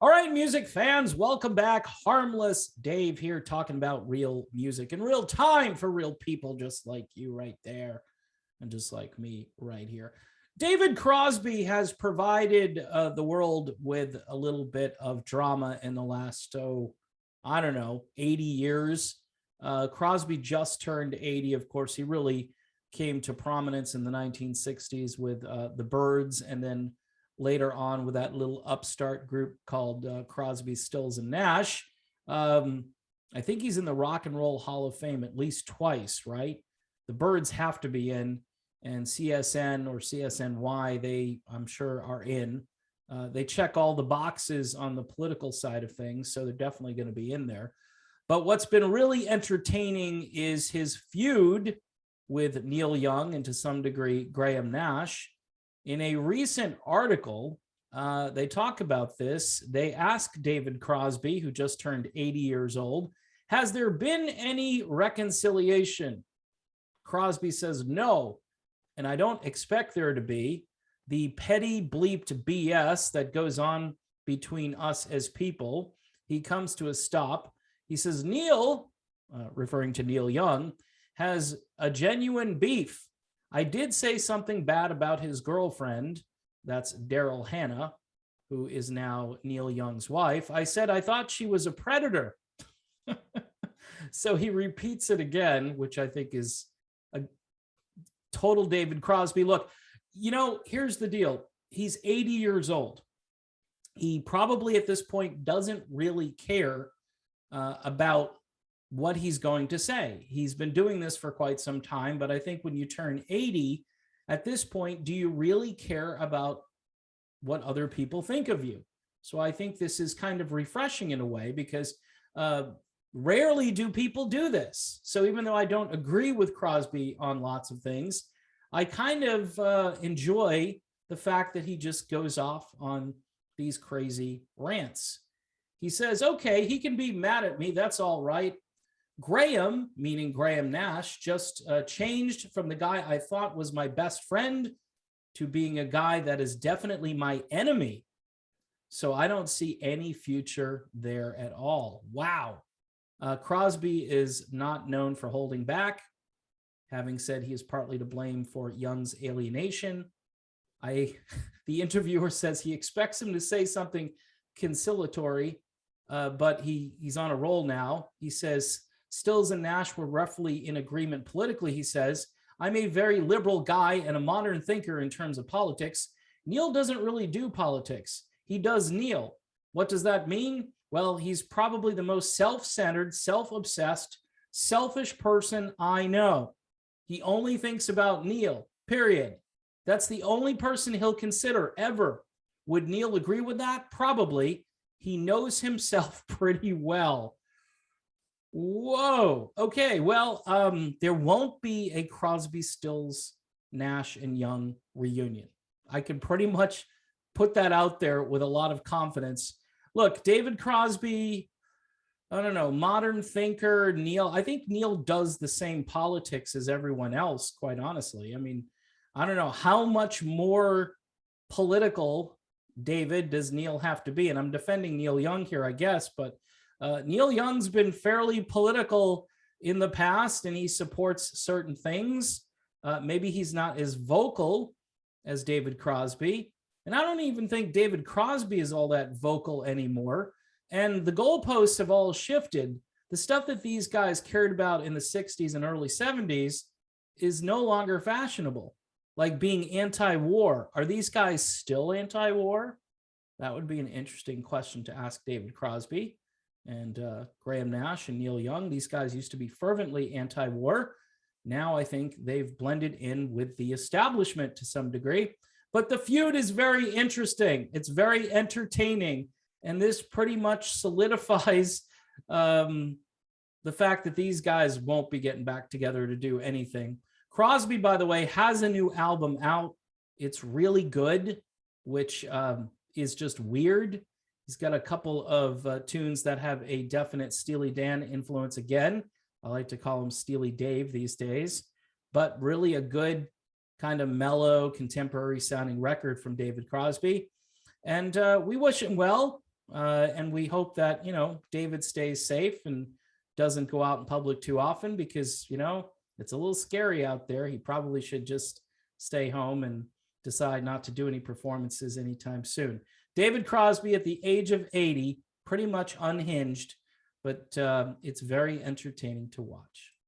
All right, music fans, welcome back. Harmless Dave here talking about real music in real time for real people just like you right there and just like me right here. David Crosby has provided the world with a little bit of drama in the last, I don't know, 80 years. Crosby just turned 80. Of course, he really came to prominence in the 1960s with the Byrds, and then later on with that little upstart group called Crosby, Stills, and Nash. I think he's in the Rock and Roll Hall of Fame at least twice, right? The Byrds have to be in, and CSN or CSNY, they, I'm sure, are in. They check all the boxes on the political side of things, so they're definitely going to be in there. But what's been really entertaining is his feud with Neil Young and to some degree Graham Nash. In a recent article, they talk about this. They ask David Crosby, who just turned 80 years old, has there been any reconciliation? Crosby says no, and I don't expect there to be. The petty bleeped BS that goes on between us as people, he comes to a stop. He says, Neil, referring to Neil Young, has a genuine beef. I did say something bad about his girlfriend, that's Daryl Hannah, who is now Neil Young's wife. I said I thought she was a predator. So he repeats it again, which I think is a total David Crosby. Look, you know, here's the deal. He's 80 years old. He probably at this point doesn't really care about what he's going to say. He's been doing this for quite some time, but I think when you turn 80, at this point, do you really care about what other people think of you? So I think this is kind of refreshing in a way, because rarely do people do this. So even though I don't agree with Crosby on lots of things, I kind of enjoy the fact that he just goes off on these crazy rants. He says, okay, he can be mad at me. That's all right. Graham, meaning Graham Nash, just changed from the guy I thought was my best friend to being a guy that is definitely my enemy. So I don't see any future there at all. Wow. Crosby is not known for holding back, having said he is partly to blame for Young's alienation. The interviewer says he expects him to say something conciliatory, but he's on a roll now. He says, Stills and Nash were roughly in agreement politically, he says. I'm a very liberal guy and a modern thinker in terms of politics. Neil doesn't really do politics. He does Neil. What does that mean? Well, he's probably the most self-centered, self-obsessed, selfish person I know. He only thinks about Neil, period. That's the only person he'll consider ever. Would Neil agree with that? Probably. He knows himself pretty well. Whoa. Okay. Well, there won't be a Crosby, Stills, Nash, and Young reunion. I can pretty much put that out there with a lot of confidence. Look, David Crosby, I don't know, modern thinker, Neil. I think Neil does the same politics as everyone else, quite honestly. I mean, I don't know how much more political, David, does Neil have to be? And I'm defending Neil Young here, I guess, but Neil Young's been fairly political in the past, and he supports certain things. Maybe he's not as vocal as David Crosby. And I don't even think David Crosby is all that vocal anymore. And the goalposts have all shifted. The stuff that these guys cared about in the 60s and early 70s is no longer fashionable. Like being anti-war. Are these guys still anti-war? That would be an interesting question to ask David Crosby. And Graham Nash and Neil Young, these guys used to be fervently anti-war. Now I think they've blended in with the establishment to some degree. But the feud is very interesting. It's very entertaining. And this pretty much solidifies the fact that these guys won't be getting back together to do anything. Crosby, by the way, has a new album out. It's really good, which is just weird. He's got a couple of tunes that have a definite Steely Dan influence again. I like to call him Steely Dave these days, but really a good kind of mellow, contemporary sounding record from David Crosby. And we wish him well. And we hope that, David stays safe and doesn't go out in public too often because, it's a little scary out there. He probably should just stay home and decide not to do any performances anytime soon. David Crosby at the age of 80, pretty much unhinged, but it's very entertaining to watch.